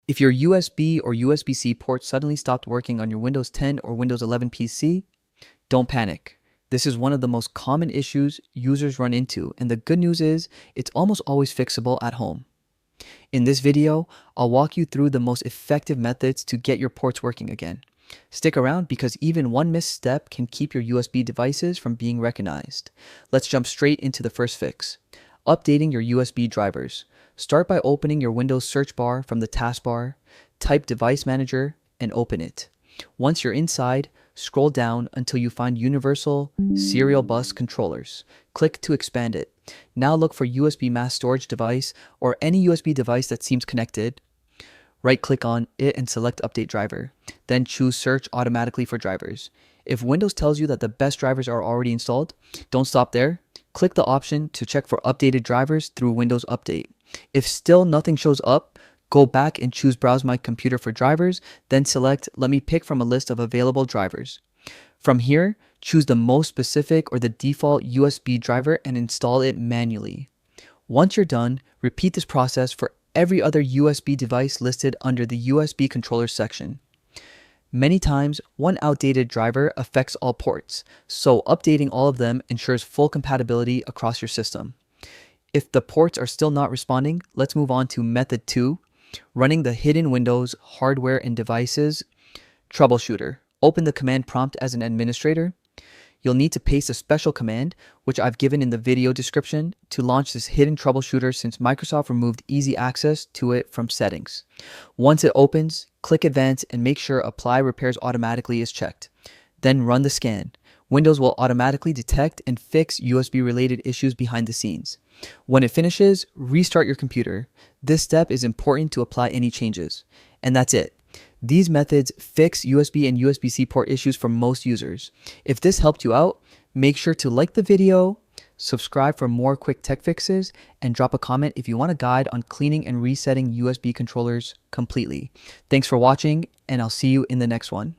If your USB or USB-C port suddenly stopped working on your Windows 10 or Windows 11 PC, don't panic. This is one of the most common issues users run into, and the good news is it's almost always fixable at home. In this video, I'll walk you through the most effective methods to get your ports working again. Stick around because even one misstep can keep your USB devices from being recognized. Let's jump straight into the first fix. Updating your USB drivers. Start by opening your Windows search bar from the taskbar, type Device Manager, and open it. Once you're inside, scroll down until you find Universal Serial Bus Controllers. Click to expand it. Now look for USB mass storage device or any USB device that seems connected. Right-click on it and select Update Driver. Then choose Search automatically for drivers. If Windows tells you that the best drivers are already installed, don't stop there. Click the option to check for updated drivers through Windows Update. If still nothing shows up, go back and choose Browse My Computer for drivers, then select Let me pick from a list of available drivers. From here, choose the most specific or the default USB driver and install it manually. Once you're done, repeat this process for every other USB device listed under the USB controller section. Many times, one outdated driver affects all ports, so updating all of them ensures full compatibility across your system. If the ports are still not responding, let's move on to method 2, running the hidden Windows hardware and devices troubleshooter. Open the command prompt as an administrator. You'll need to paste a special command, which I've given in the video description, to launch this hidden troubleshooter since Microsoft removed easy access to it from settings. Once it opens, click Advanced and make sure Apply Repairs Automatically is checked. Then run the scan. Windows will automatically detect and fix USB-related issues behind the scenes. When it finishes, restart your computer. This step is important to apply any changes. And that's it. These methods fix USB and USB-C port issues for most users. If this helped you out, make sure to like the video, subscribe for more quick tech fixes, and drop a comment if you want a guide on cleaning and resetting USB controllers completely. Thanks for watching, and I'll see you in the next one.